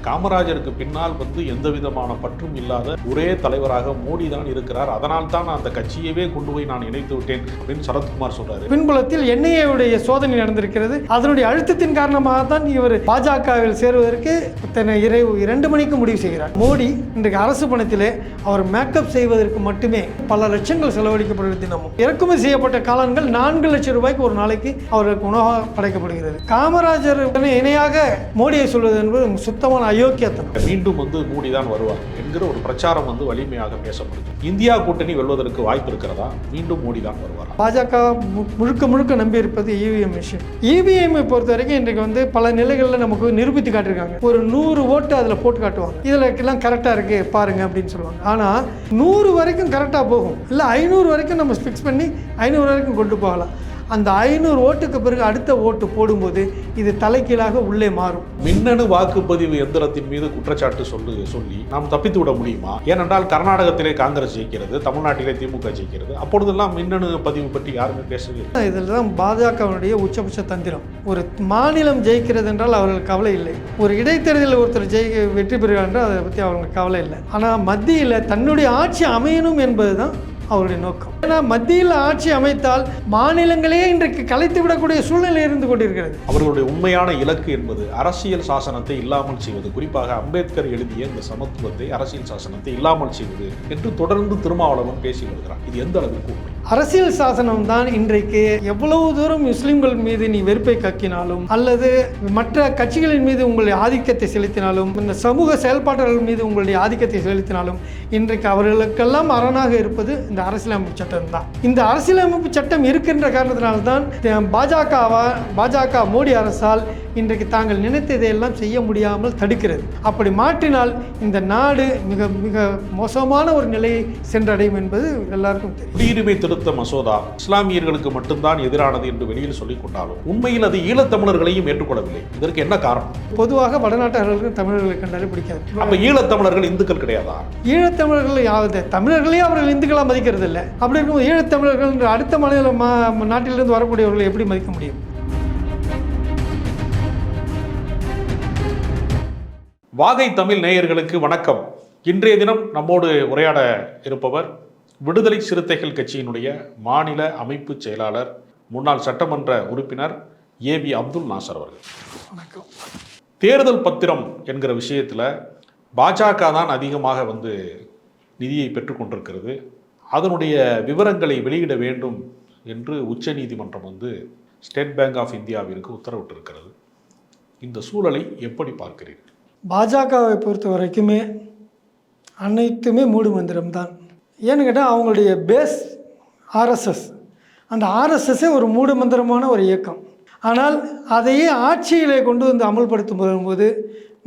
காமராஜருக்கு பின்னால் எந்த விதமான பற்றும் இல்லாத ஒரே தலைவராக மோடி தான் இருக்கிறார். அதனால் தான் அந்த கட்சியவே கொண்டு போய் நான் இணைத்து விட்டேன் அப்படின்னு சரத்குமார் சொல்றாரு. பின்புலத்தில் என்ஐஏவுடைய சோதனை நடந்திருக்கிறது. அதனுடைய அழுத்தத்தின் காரணமாக தான் இவர் பாஜகவில் சேருவதற்கு இரவு 2 மணிக்கு முடிவு செய்கிறார். மோடி இன்றைக்கு அரசு பணத்திலே அவர் மேக்கப் செய்வதற்கு மட்டுமே பல லட்சங்கள் செலவழிக்கப்படுகிறது. தினமும் இறக்குமதி செய்யப்பட்ட காளான்கள் 4 லட்சம் ரூபாய்க்கு ஒரு நாளைக்கு அவர்களுக்கு உணவாக படைக்கப்படுகிறது. காமராஜர் இணையாக மோடியை சொல்வது என்பது சுத்தமான அயோக்கியத்தனம். மீண்டும் மோடி தான் வருவார் என்கிற ஒரு பிரச்சாரம் வலிமையாக பேசப்படுது. இந்தியா கூட்டணி வெல்வதற்கு வாய்ப்பு இருக்கிறதா? மீண்டும் மோடி தான் வருவார். பாஜக முழுக்க நம்பி இருப்பது இவிஎம் மிஷின். இவிஎம் பொறுத்த வரைக்கும் இன்றைக்கு பல நிலைகளில் நமக்கு நிரூபித்து காட்டிருக்காங்க. ஒரு 100 ஓட்டு அதில் போட்டு காட்டுவாங்க, இதில் எல்லாம் கரெக்டாக இருக்கு பாருங்க அப்படின்னு சொல்லுவாங்க. ஆனால் 100 வரைக்கும் கரெக்டாக போகும், இல்லை 500 வரைக்கும் நம்ம ஃபிக்ஸ் பண்ணி 500 வரைக்கும் கொண்டு போகலாம். அந்த 500 ஓட்டுக்கு பிறகு அடுத்த ஓட்டு போடும்போது இது தலைகீழாக உள்ளே மாறும். மின்னணு வாக்குப்பதிவு எந்திரத்தின் மீது குற்றச்சாட்டு சொல்லி நாம் தப்பித்து விட முடியுமா? ஏனென்றால் கர்நாடகத்திலே காங்கிரஸ் ஜெயிக்கிறது, தமிழ்நாட்டிலே திமுக ஜெயிக்கிறது. அப்பொழுதெல்லாம் மின்னணு பதிவு பற்றி யாருமே பேசவில்லை. இதில் தான் பாஜகவுடைய உச்சபட்ச தந்திரம். ஒரு மாநிலம் ஜெயிக்கிறது என்றால் அவர்களுக்கு கவலை இல்லை. ஒரு இடைத்தேர்தலில் ஒருத்தர் வெற்றி பெறுகிறார் என்றால் அதை பற்றி அவங்களுக்கு கவலை இல்லை. ஆனால் மத்தியில் தன்னுடைய ஆட்சி அமையணும் என்பது தான் அவருடைய நோக்கம். ஏன்னா மத்தியில் ஆட்சி அமைத்தால் மாநிலங்களே இன்றைக்கு கலைத்து விடக்கூடிய சூழ்நிலை இருந்து கொண்டிருக்கிறது. அவர்களுடைய உண்மையான இலக்கு என்பது அரசியல் சாசனத்தை இல்லாமல் செய்வது. குறிப்பாக அம்பேத்கர் எழுதிய இந்த சமத்துவத்தை, அரசியல் சாசனத்தை இல்லாமல் செய்வது என்று தொடர்ந்து திருமாவளவன் பேசி வருகிறார். இது எந்த அளவுக்கு உண்மை? அரசியல் சாசனம் தான் இன்றைக்கு எவ்வளவு தூரம் முஸ்லிம்கள் மீது நீ வெறுப்பை கக்கினாலும் அல்லது மற்ற கட்சிகளின் மீது உங்களுடைய ஆதிக்கத்தை செலுத்தினாலும், இந்த சமூக செயல்பாடுகள் மீது உங்களுடைய ஆதிக்கத்தை செலுத்தினாலும், இன்றைக்கு அவர்களுக்கெல்லாம் அரணாக இருப்பது இந்த அரசியலமைப்பு சட்டம் தான். இந்த அரசியலமைப்பு சட்டம் இருக்கின்ற காரணத்தினால்தான் பாஜக மோடி அரசால் இன்றைக்கு தாங்கள் நினைத்ததையெல்லாம் செய்ய முடியாமல் தடுக்கிறது. அப்படி மாற்றினால் இந்த நாடு மிக மிக மோசமான ஒரு நிலையை சென்றடையும் என்பது எல்லாருக்கும் தெரியும். குடியுரிமை திருத்த மசோதா இஸ்லாமியர்களுக்கு மட்டும்தான் எதிரானது என்று வெளியில் சொல்லிக் கொண்டாலும் உண்மையில் அது ஈழத்தமிழர்களையும் ஏற்றுக்கொள்ளவில்லை. இதற்கு என்ன காரணம்? பொதுவாக வடநாட்டவர்களுக்கு தமிழர்களை கண்டாலே பிடிக்காது. அப்ப ஈழத்தமிழர்கள் இந்துக்கள் கிடையாதா? ஈழத்தமிழர்கள் யாவது தமிழர்களையும் அவர்கள் இந்துக்களாக மதிக்கிறது இல்லை. அப்படி இருக்கும்போது ஈழத்தமிழர்கள் என்ற அடுத்த மாநில நாட்டிலிருந்து வரக்கூடியவர்களை எப்படி மதிக்க முடியும்? வாகை தமிழ் நேயர்களுக்கு வணக்கம். இன்றைய தினம் நம்மோடு உரையாட இருப்பவர் விடுதலை சிறுத்தைகள் கட்சியினுடைய மாநில அமைப்பு செயலாளர், முன்னாள் சட்டமன்ற உறுப்பினர் ஏபி அப்துல் நாசர் அவர்கள். வணக்கம். தேர்தல் பத்திரம் என்கிற விஷயத்தில் பாஜக தான் அதிகமாக நிதியை பெற்றுக்கொண்டிருக்கிறது. அதனுடைய விவரங்களை வெளியிட வேண்டும் என்று உச்சநீதிமன்றம் ஸ்டேட் பேங்க் ஆஃப் இந்தியாவிற்கு உத்தரவிட்டிருக்கிறது. இந்த சூழலை எப்படி பார்க்கிறீர்கள்? பாஜகவை பொறுத்த வரைக்குமே அனைத்துமே மூடு மந்திரம்தான். ஏன்னு கேட்டால் அவங்களுடைய பேஸ் ஆர்எஸ்எஸ். அந்த ஆர்எஸ்எஸ்ஸே ஒரு மூடு மந்திரமான ஒரு இயக்கம். ஆனால் அதையே ஆட்சியிலே கொண்டு அமல்படுத்தும் போது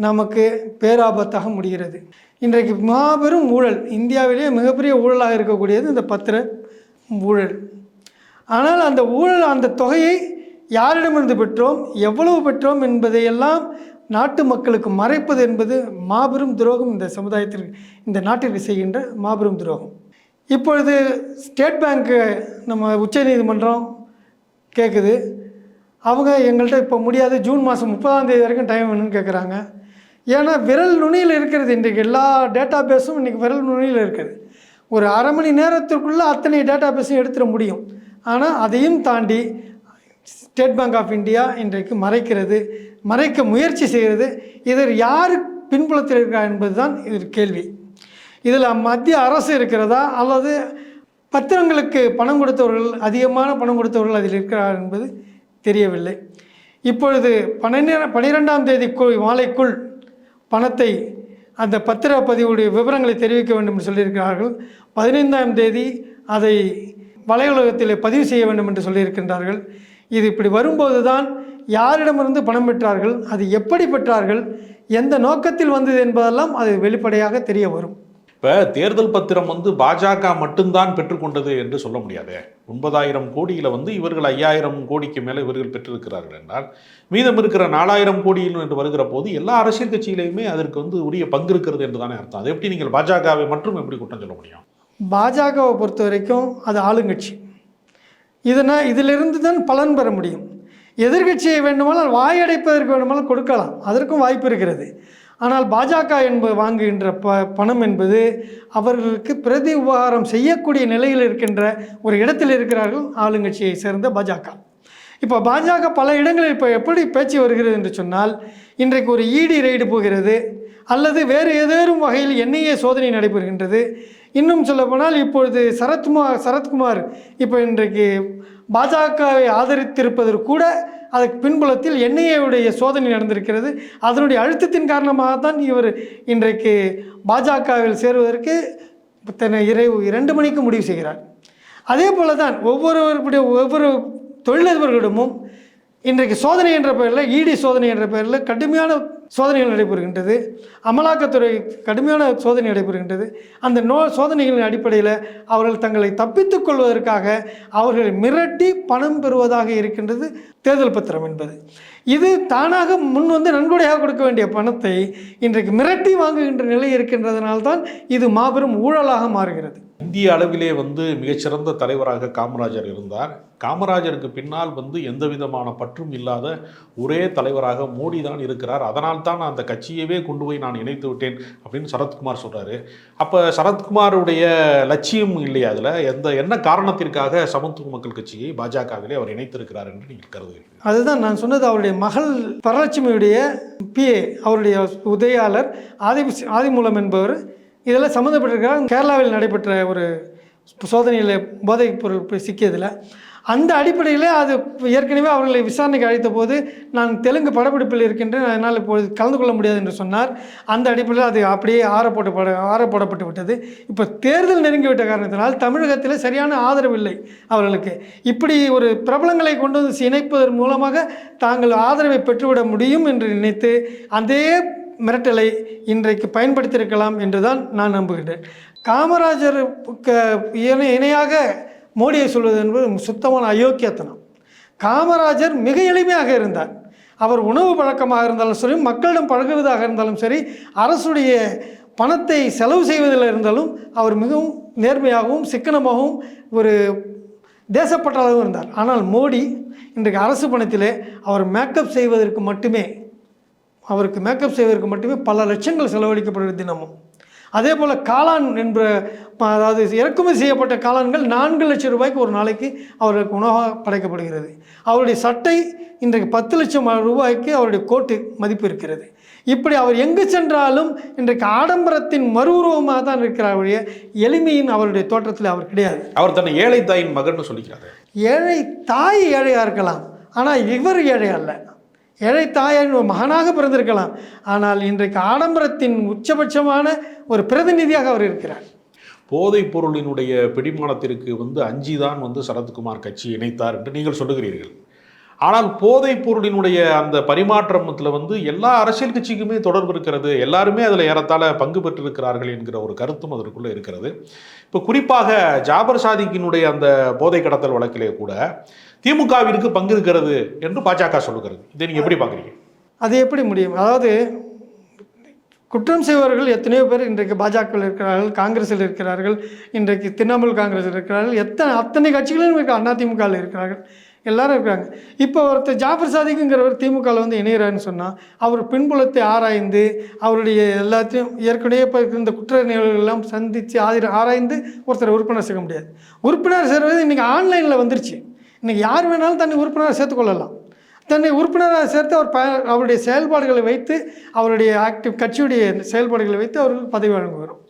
நமக்கு பேராபத்தாக முடிகிறது. இன்றைக்கு மாபெரும் ஊழல், இந்தியாவிலேயே மிகப்பெரிய ஊழலாக இருக்கக்கூடியது இந்த பத்திர ஊழல். ஆனால் அந்த ஊழல், அந்த தொகையை யாரிடமிருந்து பெற்றோம், எவ்வளவு பெற்றோம் என்பதையெல்லாம் நாட்டு மக்களுக்கு மறைப்பது என்பது மாபெரும் துரோகம். இந்த சமுதாயத்திற்கு, இந்த நாட்டிற்கு செய்கின்ற மாபெரும் துரோகம். இப்பொழுது ஸ்டேட் பேங்க்கு நம்ம உச்சநீதிமன்றம் கேட்குது. அவங்க எங்கள்கிட்ட இப்போ முடியாது, ஜூன் மாதம் 30ஆம் தேதி வரைக்கும் டைம் வேணும்னு கேட்குறாங்க. ஏன்னா விரல் நுனியில் இருக்கிறது. இன்றைக்கு எல்லா டேட்டா பேஸும் இன்றைக்கி விரல் நுனியில் இருக்குது. ஒரு அரை மணி நேரத்திற்குள்ளே அத்தனை டேட்டா பேஸும் எடுத்துட முடியும். ஆனால் அதையும் தாண்டி ஸ்டேட் பேங்க் ஆஃப் இந்தியா இன்றைக்கு மறைக்க முயற்சி செய்கிறது. இதில் யார் பின்புலத்தில் இருக்கிறார் என்பது தான் இது கேள்வி. இதில் மத்திய அரசு இருக்கிறதா அல்லது பத்திரங்களுக்கு பணம் கொடுத்தவர்கள், அதிகமான பணம் கொடுத்தவர்கள் அதில் இருக்கிறார் என்பது தெரியவில்லை. இப்பொழுது 12ஆம் தேதி மாலைக்குள் பணத்தை, அந்த பத்திரப்பதிவுடைய விவரங்களை தெரிவிக்க வேண்டும் என்று சொல்லியிருக்கிறார்கள். 15ஆம் தேதி அதை வலையுலகத்தில் பதிவு செய்ய வேண்டும் என்று சொல்லியிருக்கின்றார்கள். இது இப்படி வரும்போது தான் யாரிடமிருந்து பணம் பெற்றார்கள், அது எப்படி பெற்றார்கள், எந்த நோக்கத்தில் வந்தது என்பதெல்லாம் அது வெளிப்படையாக தெரிய வரும். இப்போ தேர்தல் பத்திரம் பாஜக மட்டும்தான் பெற்றுக்கொண்டது என்று சொல்ல முடியாது. 9,000 கோடியில் இவர்கள் 5,000 கோடிக்கு மேலே இவர்கள் பெற்றிருக்கிறார்கள் என்றால் மீதம் இருக்கிற 4,000 கோடியில் என்று வருகிற போது எல்லா அரசியல் கட்சியிலையுமே அதற்கு உரிய பங்கு இருக்கிறது என்று தானே அர்த்தம். அது எப்படி நீங்கள் பாஜகவை மட்டும் எப்படி குற்றம் சொல்ல முடியும்? பாஜகவை பொறுத்த வரைக்கும் அது ஆளுங்கட்சி. இதிலிருந்து தான் பலன் பெற முடியும். எதிர்க்கட்சியை வேண்டுமானால் வாயடைப்பதற்கு வேண்டுமானால் கொடுக்கலாம், அதற்கும் வாய்ப்பு இருக்கிறது. ஆனால் பாஜக என்பது வாங்குகின்ற பணம் என்பது அவர்களுக்கு பிரதி உபகாரம் செய்யக்கூடிய நிலையில் இருக்கின்ற ஒரு இடத்தில் இருக்கிறார்கள் ஆளுங்கட்சியை சேர்ந்த பாஜக. இப்போ பாஜக பல இடங்களில் இப்போ எப்படி பேச்சு வருகிறது என்று சொன்னால், இன்றைக்கு ஒரு இடி ரெய்டு போகிறது, அல்லது வேறு ஏதேனும் வகையில் என்ஐஏ சோதனை நடைபெறுகின்றது. இன்னும் சொல்லப்போனால் இப்பொழுது சரத்குமார் இப்போ இன்றைக்கு பாஜகவை ஆதரித்திருப்பதற்கு கூட அதுக்கு பின்புலத்தில் என்ஐஏவுடைய சோதனை நடந்திருக்கிறது. அதனுடைய அழுத்தத்தின் காரணமாக தான் இவர் இன்றைக்கு பாஜகவில் சேருவதற்கு இரவு 2 மணிக்கு முடிவு செய்கிறார். அதே போல தான் ஒவ்வொரு தொழிலதிபர்களிடமும் இன்றைக்கு சோதனை என்ற பெயரில், இடி சோதனை என்ற பெயரில் கடுமையான சோதனைகள் நடைபெறுகின்றது. அமலாக்கத்துறை கடுமையான சோதனை நடைபெறுகின்றது. அந்த சோதனைகளின் அடிப்படையில் அவர்கள் தங்களை தப்பித்துக் கொள்வதற்காக அவர்களை மிரட்டி பணம் பெறுவதாக இருக்கின்றது தேர்தல் பத்திரம் என்பது. இது தானாக முன் வந்து நன்கொடையாக கொடுக்க வேண்டிய பணத்தை இன்றைக்கு மிரட்டி வாங்குகின்ற நிலை இருக்கின்றதனால்தான் இது மாபெரும் ஊழலாக மாறுகிறது. இந்திய அளவிலே வந்து மிகச்சிறந்த தலைவராக காமராஜர் இருந்தார். காமராஜருக்கு பின்னால் வந்து எந்த விதமான பற்றும் இல்லாத ஒரே தலைவராக மோடி தான் இருக்கிறார். அதனால் தான் அந்த கட்சியவே கொண்டு போய் நான் இணைத்து விட்டேன் அப்படின்னு சரத்குமார் சொல்கிறாரு. அப்போ சரத்குமாருடைய லட்சியம் இல்லையா அதில்? என்ன காரணத்திற்காக சமத்துவ மக்கள் கட்சியை பாஜகவிலே அவர் இணைத்திருக்கிறார் என்று நீங்கள் கருதுகிறீர்கள்? அதுதான் நான் சொன்னது. அவருடைய மகள் வரலட்சுமியுடைய பிஏ, அவருடைய உதவியாளர் ஆதிமூலம் என்பவர் இதில் சம்மந்தப்பட்டிருக்கிறார். கேரளாவில் நடைபெற்ற ஒரு சோதனையில் போதைப் பொருள் சிக்கியதில் அந்த அடிப்படையில் அது ஏற்கனவே அவர்களை விசாரணைக்கு அழைத்த போது நான் தெலுங்கு படப்பிடிப்பில் இருக்கின்றேன், அதனால் இப்போது கலந்து கொள்ள முடியாது என்று சொன்னார். அந்த அடிப்படையில் அது அப்படியே ஆறப்போடப்பட்டு விட்டது. இப்போ தேர்தல் நெருங்கிவிட்ட காரணத்தினால் தமிழகத்தில் சரியான ஆதரவு இல்லை அவர்களுக்கு. இப்படி ஒரு பிரபலங்களை கொண்டு வந்து இணைப்பதன் மூலமாக தாங்கள் ஆதரவை பெற்றுவிட முடியும் என்று நினைத்து அதே மிரட்டலை இன்றைக்கு பயன்படுத்தியிருக்கலாம் என்று தான் நான் நம்புகின்றேன். காமராஜருக்கு இணையாக மோடியை சொல்வது என்பது சுத்தமான அயோக்கியத்தனம். காமராஜர் மிக எளிமையாக இருந்தார். அவர் உணவு பழக்கமாக இருந்தாலும் சரி, மக்களிடம் பழகுவதாக இருந்தாலும் சரி, அரசுடைய பணத்தை செலவு செய்வதில் இருந்தாலும் அவர் மிகவும் நேர்மையாகவும் சிக்கனமாகவும் ஒரு தேசப்பற்றாளரும் இருந்தார். ஆனால் மோடி இன்றைக்கு அரசு பணத்திலே அவருக்கு மேக்கப் செய்வதற்கு மட்டுமே பல லட்சங்கள் செலவழிக்கப்படுகிறது தினமும். அதே போல் காளான் என்ற, அதாவது இறக்குமதி செய்யப்பட்ட காளான்கள் 4 லட்சம் ரூபாய்க்கு ஒரு நாளைக்கு அவர்களுக்கு உணவாக படைக்கப்படுகிறது. அவருடைய சட்டை இன்றைக்கு 10 லட்சம் ரூபாய்க்கு அவருடைய கோட்டு மதிப்பு இருக்கிறது. இப்படி அவர் எங்கு சென்றாலும் இன்றைக்கு ஆடம்பரத்தின் மறுஉருவமாக தான் இருக்கிறார். எளிமையின் அவருடைய தோற்றத்தில் அவர் கிடையாது. அவர் தன்னை ஏழை தாயின் மகன் சொல்லிக்கிறார். ஏழை தாய் ஏழையாக இருக்கலாம், ஆனால் இவர் ஏழை அல்ல. ஏழை தாயின் ஒரு மகனாக பிறந்திருக்கலாம், ஆனால் இன்றைக்கு ஆடம்பரத்தின் உச்சபட்சமான ஒரு பிரதிநிதியாக அவர் இருக்கிறார். போதைப் பொருளினுடைய பிடிமானத்திற்கு அஞ்சிதான் சரத்குமார் கட்சி இணைத்தார் என்று நீங்கள் சொல்லுகிறீர்கள். ஆனால் போதைப் பொருளினுடைய அந்த பரிமாற்றத்தில் எல்லா அரசியல் கட்சிக்குமே தொடர்பு இருக்கிறது, எல்லாருமே அதில் ஏறத்தாழ பங்கு பெற்றிருக்கிறார்கள் என்கிற ஒரு கருத்தும் அதற்குள்ளே இருக்கிறது. இப்போ குறிப்பாக ஜாபர் சாதிக்கினுடைய அந்த போதை கடத்தல் வழக்கிலே கூட திமுகவிற்கு பங்கு இருக்கிறது என்று பாஜக சொல்லுகிறது. இதை நீங்கள் எப்படி பார்க்குறீங்க? அது எப்படி முடியும்? அதாவது குற்றம் செய்வர்கள் எத்தனையோ பேர் இன்றைக்கு பாஜகவில் இருக்கிறார்கள், காங்கிரஸில் இருக்கிறார்கள், இன்றைக்கு திரிணாமுல் காங்கிரஸில் இருக்கிறார்கள், அத்தனை கட்சிகளும் அதிமுகவில் இருக்கிறார்கள், எல்லாரும் இருக்கிறாங்க. இப்போ ஒருத்தர் ஜாபர் சாதிக்குங்கிறவர் திமுகவில் இணைகிறாருன்னு சொன்னால் அவர் பின்புலத்தை ஆராய்ந்து அவருடைய எல்லாத்தையும் ஏற்கனவே இப்போ இந்த குற்ற நிகழ்வுகளெல்லாம் சந்தித்து ஆராய்ந்து ஒருத்தர் உறுப்பினர் சேர்க்க முடியாது. உறுப்பினர் சேர்வது இன்றைக்கி ஆன்லைனில் வந்துருச்சு. இன்றைக்கி யார் வேணாலும் தன்னை உறுப்பினராக சேர்த்துக்கொள்ளலாம். தன்னை உறுப்பினராக சேர்த்து அவருடைய செயல்பாடுகளை வைத்து, அவருடைய கட்சியுடைய செயல்பாடுகளை வைத்து அவருக்கு பதவி வழங்க வரும்.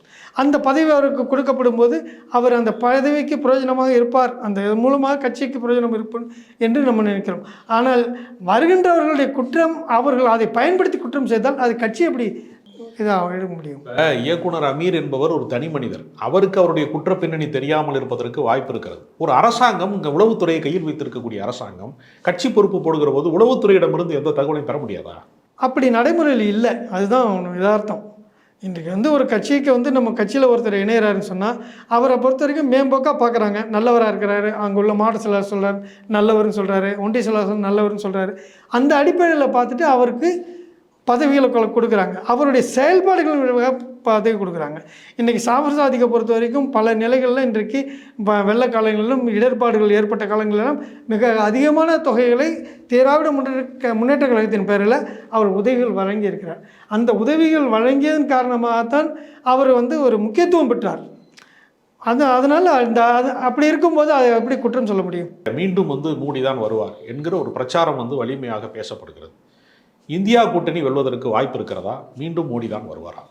அந்த பதவி அவருக்கு கொடுக்கப்படும் போது அவர் அந்த பதவிக்கு பிரயோஜனமாக இருப்பார், அந்த மூலமாக கட்சிக்கு பிரயோஜனம் இருப்பார் என்று நம்ம நினைக்கிறோம். ஆனால் வருகின்றவர்களுடைய குற்றம், அவர்கள் அதை பயன்படுத்தி குற்றம் செய்தால் அது கட்சி எப்படி இதாக எழுத முடியும்? இயக்குனர் அமீர் என்பவர் ஒரு தனி மனிதர். அவருக்கு அவருடைய குற்ற பின்னணி தெரியாமல் இருப்பதற்கு வாய்ப்பு இருக்கிறது. ஒரு அரசாங்கம், இங்கே உளவுத்துறையை கையில் வைத்திருக்கக்கூடிய அரசாங்கம் கட்சி பொறுப்பு போடுகிற போது உளவுத்துறையிடமிருந்து எந்த தகவலையும் பெற முடியாதா? அப்படி நடைமுறையில் இல்லை. அதுதான் யதார்த்தம். இன்றைக்கு ஒரு கட்சிக்கு நம்ம கட்சியில் ஒருத்தர் இணையறாருன்னு சொன்னால் அவரை பொறுத்த வரைக்கும் மேம்போக்காக பார்க்குறாங்க. நல்லவராக இருக்கிறாரு, அங்கே உள்ள மாவட்ட செயலாளர் சொல்கிறார் நல்லவர்னு சொல்கிறாரு, ஒன்றிய செயலாளர் நல்லவர்னு சொல்கிறாரு. அந்த அடிப்படையில் பார்த்துட்டு அவருக்கு பதவிகளை கொடுக்குறாங்க, அவருடைய செயல்பாடுகள் பதவி கொடுக்குறாங்க. இன்றைக்கி சாதிக்கை பொறுத்த வரைக்கும் பல நிலைகளில் இன்றைக்கு வெள்ள காலங்களிலும் இடர்பாடுகள் ஏற்பட்ட காலங்களிலும் மிக அதிகமான தொகைகளை திராவிட முன்னேற்ற கழகத்தின் பேரில் அவர் உதவிகள் வழங்கியிருக்கிறார். அந்த உதவிகள் வழங்கியதன் காரணமாகத்தான் அவர் ஒரு முக்கியத்துவம் பெற்றார். அதனால் அப்படி இருக்கும்போது அதை எப்படி குற்றம் சொல்ல முடியும்? மீண்டும் மோடி தான் வருவார் என்கிற ஒரு பிரச்சாரம் வலிமையாக பேசப்படுகிறது. இந்தியா கூட்டணி வெல்வதற்கு வாய்ப்பு இருக்கிறதா? மீண்டும் மோடி தான் வருவாரா?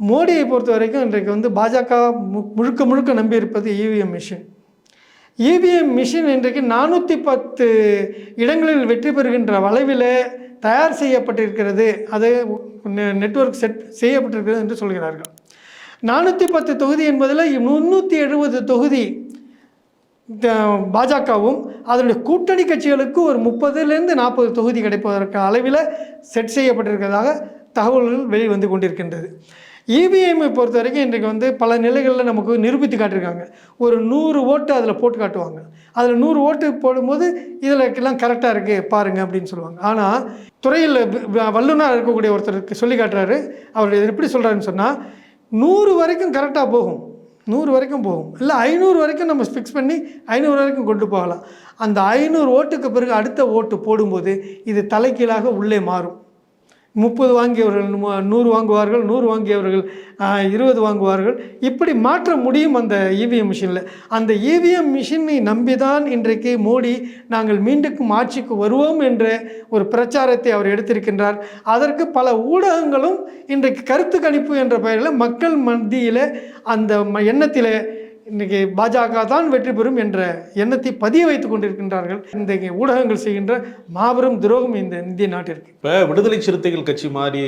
மோடியை பொறுத்த வரைக்கும் இன்றைக்கு பாஜக முழுக்க முழுக்க நம்பியிருப்பது இவிஎம் மிஷின். இவிஎம் மிஷின் இன்றைக்கு 410 இடங்களில் வெற்றி பெறுகின்ற வளைவில் தயார் செய்யப்பட்டிருக்கிறது, அது நெட்வொர்க் செட் செய்யப்பட்டிருக்கிறது என்று சொல்கிறார்கள். 410 தொகுதி என்பதில் 370 தொகுதி பாஜகவும் அதனுடைய கூட்டணி கட்சிகளுக்கு ஒரு 30லேருந்து 40 தொகுதி கிடைப்பதற்கு அளவில் செட் செய்யப்பட்டிருக்கிறதாக தகவல்கள் வெளிவந்து கொண்டிருக்கின்றது. இவிஎம்ஐ பொறுத்த வரைக்கும் இன்றைக்கு பல நிலைகளில் நமக்கு நிரூபித்து காட்டியிருக்காங்க. ஒரு 100 ஓட்டு அதில் போட்டு காட்டுவாங்க. அதில் 100 ஓட்டு போடும்போது இதில் எல்லாம் கரெக்டாக இருக்குது பாருங்கள் அப்படின்னு சொல்லுவாங்க. ஆனால் துறையில் வல்லுநராக இருக்கக்கூடிய ஒருத்தருக்கு சொல்லி காட்டுறாரு. அவர் எப்படி சொல்கிறாருன்னு சொன்னால் 100 வரைக்கும் கரெக்டாக போகும், 100 வரைக்கும் போகும், இல்லை 500 வரைக்கும் நம்ம ஃபிக்ஸ் பண்ணி 500 வரைக்கும் கொண்டு போகலாம். அந்த 500 ஓட்டுக்கு பிறகு அடுத்த ஓட்டு போடும்போது இது தலைகீழாக உள்ளே மாறும். 30 வாங்கியவர்கள் 100 வாங்குவார்கள், 100 வாங்கியவர்கள் 20 வாங்குவார்கள். இப்படி மாற்ற முடியும் அந்த இவிஎம் மிஷினில். அந்த இவிஎம் மிஷினை நம்பிதான் இன்றைக்கு மோடி நாங்கள் மீண்டும் ஆட்சிக்கு வருவோம் என்ற ஒரு பிரச்சாரத்தை அவர் எடுத்திருக்கின்றார். அதற்கு பல ஊடகங்களும் இன்றைக்கு கருத்து கணிப்பு என்ற பெயரில் மக்கள் மத்தியில் அந்த எண்ணத்தில் இன்றைக்கி பாஜக தான் வெற்றி பெறும் என்ற எண்ணத்தை பதிய வைத்துக் கொண்டிருக்கின்றார்கள். இந்த ஊடகங்கள் செய்கின்ற மாபெரும் துரோகம் இந்த இந்திய நாட்டிற்கு. இப்போ விடுதலை சிறுத்தைகள் கட்சி மாதிரி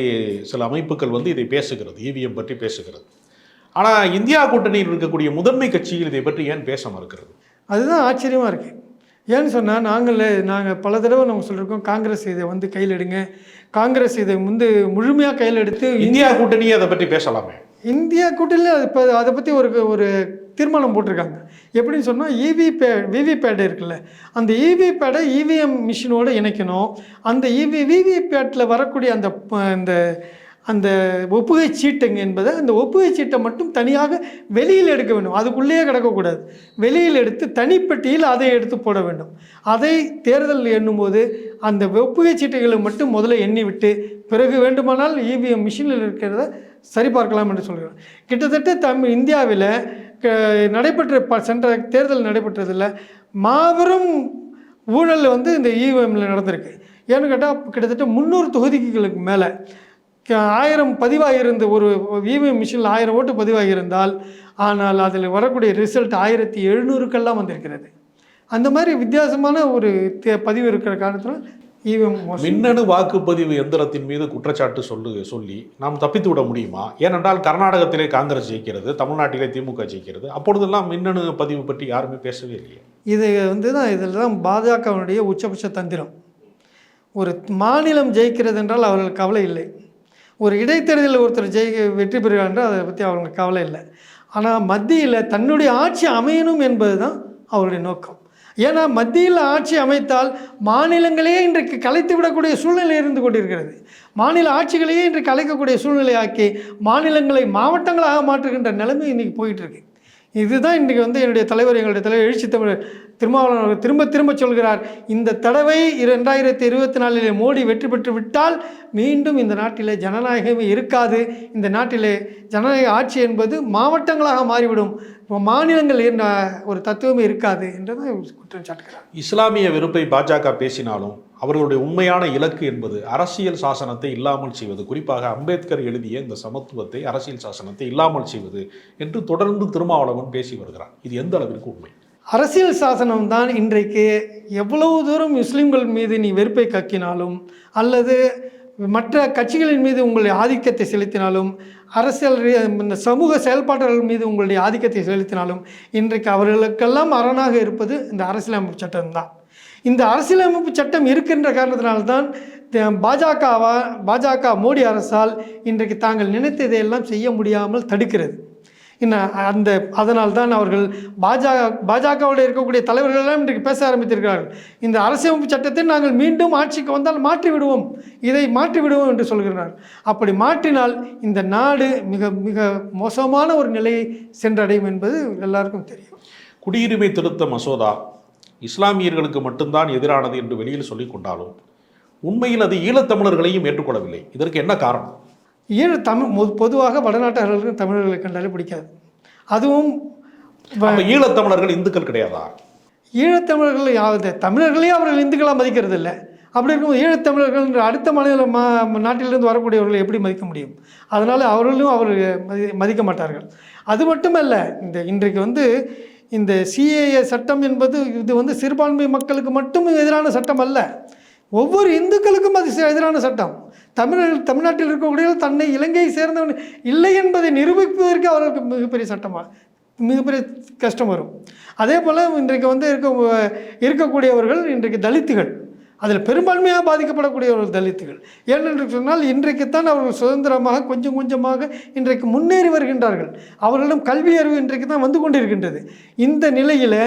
சில அமைப்புகள் இதை பேசுகிறது, இவிஎம் பற்றி பேசுகிறது. ஆனால் இந்தியா கூட்டணியில் இருக்கக்கூடிய முதன்மை கட்சிகள் இதை பற்றி ஏன் பேச மறுக்கிறது? அதுதான் ஆச்சரியமாக இருக்குது. ஏன்னு சொன்னால் நாங்கள் பல தடவை நம்ம சொல்லியிருக்கோம், காங்கிரஸ் இதை கையில் எடுங்க, காங்கிரஸ் இதை முழுமையாக கையில் எடுத்து இந்தியா கூட்டணியை அதை பற்றி பேசலாமே. இந்தியா கூட்டணியில் இப்போ அதை பற்றி ஒரு தீர்மானம் போட்டிருக்காங்க. எப்படின்னு சொன்னால் விவிபேட் இருக்குல்ல, அந்த இவிபேடை இவிஎம் மிஷினோடு இணைக்கணும். அந்த விவிபேட்டில் வரக்கூடிய அந்த ஒப்புகை சீட்டுங்க என்பதை அந்த ஒப்புகை சீட்டை மட்டும் தனியாக வெளியில் எடுக்க வேண்டும், அதுக்குள்ளேயே கிடக்கக்கூடாது. வெளியில் எடுத்து தனிப்பட்டியில் அதை எடுத்து போட வேண்டும். அதை தேர்தல் எண்ணும்போது அந்த ஒப்புகை சீட்டுகளை மட்டும் முதல்ல எண்ணி விட்டு பிறகு வேண்டுமானால் இவிஎம் மிஷினில் இருக்கிறத சரிபார்க்கலாம் என்று சொல்கிறேன். கிட்டத்தட்ட இந்தியாவில் நடைபெற்ற சென்ற தேர்தல் நடைபெற்றதில் மாபெரும் ஊழல் இந்த இவிஎம்மில் நடந்திருக்கு. ஏன்னு கேட்டால் கிட்டத்தட்ட 300 தொகுதிகளுக்கு மேலே 1000 பதிவாகியிருந்த ஒரு இவிஎம் மிஷினில் 1000 ஓட்டு பதிவாகியிருந்தால், ஆனால் அதில் வரக்கூடிய ரிசல்ட் 1700க்கெல்லாம் வந்திருக்கிறது. அந்த மாதிரி வித்தியாசமான ஒரு பதிவு இருக்கிற காரணத்தில் மின்னணு வாக்குப்பதிவு எந்திரத்தின் மீது குற்றச்சாட்டு சொல்லி நாம் தப்பித்து விட முடியுமா? ஏனென்றால் கர்நாடகத்திலே காங்கிரஸ் ஜெயிக்கிறது, தமிழ்நாட்டிலே திமுக ஜெயிக்கிறது. அப்பொழுதெல்லாம் மின்னணு பதிவு பற்றி யாருமே பேசவே இல்லையே. இது இதில் தான் பாஜகவுடைய உச்சபட்ச தந்திரம். ஒரு மாநிலம் ஜெயிக்கிறது என்றால் அவர்களுக்கு கவலை இல்லை. ஒரு இடைத்தேர்தலில் ஒருத்தர் வெற்றி பெறுகிறார் என்றால் அதை பற்றி அவங்களுக்கு கவலை இல்லை. ஆனால் மத்தியில் தன்னுடைய ஆட்சி அமையணும் என்பது தான் அவருடைய நோக்கம். ஏன்னா மத்தியில் ஆட்சி அமைத்தால் மாநிலங்களையே இன்றைக்கு கலைத்து விடக்கூடிய சூழ்நிலை இருந்து கொண்டிருக்கிறது. மாநில ஆட்சிகளையே இன்றைக்கு கலைக்கக்கூடிய சூழ்நிலையாக்கி மாநிலங்களை மாவட்டங்களாக மாற்றுகின்ற நிலைமை இன்றைக்கி போயிட்டுருக்கு. இதுதான் இன்றைக்கி எங்களுடைய தலைவர் எழுச்சி தமிழர் திருமாவளவன் திரும்ப திரும்ப சொல்கிறார், இந்த தடவை 2024 மோடி வெற்றி பெற்று விட்டால் மீண்டும் இந்த நாட்டிலே ஜனநாயகமே இருக்காது, இந்த நாட்டிலே ஜனநாயக ஆட்சி என்பது மாவட்டங்களாக மாறிவிடும், மாநிலங்கள் என்ற ஒரு தத்துவமே இருக்காது என்றுதான் குற்றம் சாட்டுகிறார். இஸ்லாமிய வெறுப்பை பாஜக பேசினாலும் அவர்களுடைய உண்மையான இலக்கு என்பது அரசியல் சாசனத்தை இல்லாமல் செய்வது, குறிப்பாக அம்பேத்கர் எழுதிய இந்த சமத்துவத்தை, அரசியல் சாசனத்தை இல்லாமல் செய்வது என்று தொடர்ந்து திருமாவளவன் பேசி வருகிறார். இது எந்த அளவிற்கு உண்மை? அரசியல் சாசனம் தான் இன்றைக்கு எவ்வளவு தூரம் முஸ்லீம்கள் மீது நீ வெறுப்பை கக்கினாலும் அல்லது மற்ற கட்சிகளின் மீது உங்களுடைய ஆதிக்கத்தை செலுத்தினாலும், அரசியல் இந்த சமூக செயல்பாடுகள் மீது உங்களுடைய ஆதிக்கத்தை செலுத்தினாலும் இன்றைக்கு அவர்களுக்கெல்லாம் அரணாக இருப்பது இந்த அரசியலமைப்பு சட்டம்தான். இந்த அரசியலமைப்பு சட்டம் இருக்கின்ற காரணத்தினால்தான் பாஜக மோடி அரசால் இன்றைக்கு தாங்கள் நினைத்ததையெல்லாம் செய்ய முடியாமல் தடுக்கிறது. இன்னும் அதனால் தான் அவர்கள் பாஜகவோடு இருக்கக்கூடிய தலைவர்கள் எல்லாம் இன்றைக்கு பேச ஆரம்பித்திருக்கிறார்கள். இந்த அரசியலமைப்பு சட்டத்தை நாங்கள் மீண்டும் ஆட்சிக்கு வந்தால் மாற்றி விடுவோம், இதை மாற்றி விடுவோம் என்று சொல்கிறார்கள். அப்படி மாற்றினால் இந்த நாடு மிக மிக மோசமான ஒரு நிலையை சென்றடையும் என்பது எல்லாருக்கும் தெரியும். குடியுரிமை திருத்த மசோதா இஸ்லாமியர்களுக்கு மட்டும்தான் எதிரானது என்று வெளியில் சொல்லிக் கொண்டாலும் உண்மையில் அது ஈழத்தமிழர்களையும் ஏற்றுக்கொள்ளவில்லை. இதற்கு என்ன காரணம்? பொதுவாக வடநாட்டவர்களுக்கு தமிழர்களை கண்டாலே பிடிக்காது. அதுவும் ஈழத்தமிழர்கள் இந்துக்கள் கிடையாதா? ஈழத்தமிழர்கள் யாவது தமிழர்களையும் அவர்கள் இந்துக்களாக மதிக்கிறது இல்லை. அப்படி இருக்கும்போது ஈழத்தமிழர்கள் அடுத்த மாநில நாட்டிலிருந்து வரக்கூடியவர்களை எப்படி மதிக்க முடியும்? அதனால் அவர்களும் மதிக்க மாட்டார்கள். அது மட்டுமல்ல, இன்றைக்கு இந்த சிஏஏ சட்டம் என்பது இது சிறுபான்மை மக்களுக்கு மட்டும் எதிரான சட்டம் அல்ல, ஒவ்வொரு இந்துக்களுக்கும் அது எதிரான சட்டம். தமிழ்நாட்டில் இருக்கக்கூடியவர்கள் தன்னை இலங்கையை சேர்ந்தவன் இல்லை என்பதை நிரூபிப்பதற்கு அவர்களுக்கு மிகப்பெரிய கஷ்டம் வரும். அதே போல் இன்றைக்கு இருக்கக்கூடியவர்கள் இன்றைக்கு தலித்துகள், அதில் பெரும்பான்மையாக பாதிக்கப்படக்கூடியவர்கள் தலித்துகள். ஏனென்று சொன்னால் இன்றைக்குத்தான் அவர்கள் சுதந்திரமாக கொஞ்சம் கொஞ்சமாக இன்றைக்கு முன்னேறி வருகின்றார்கள். அவர்களிடம் கல்வி அறிவு இன்றைக்கு தான் வந்து கொண்டிருக்கின்றது. இந்த நிலையில்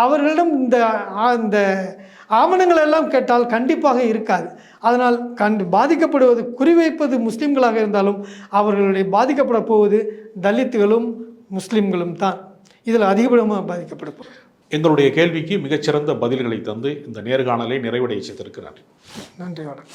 அவர்களிடம் இந்த ஆவணங்கள் எல்லாம் கேட்டால் கண்டிப்பாக இருக்காது. அதனால் பாதிக்கப்படுவது குறிவைப்பது முஸ்லீம்களாக இருந்தாலும் அவர்களுடைய பாதிக்கப்பட போவது தலித்துகளும் முஸ்லீம்களும் தான் இதில் அதிகபட்சமாக பாதிக்கப்படும். எங்களுடைய கேள்விக்கு மிகச்சிறந்த பதில்களை தந்து இந்த நேர்காணலை நிறைவடைய செய்திருக்கிறார். நன்றி, வணக்கம்.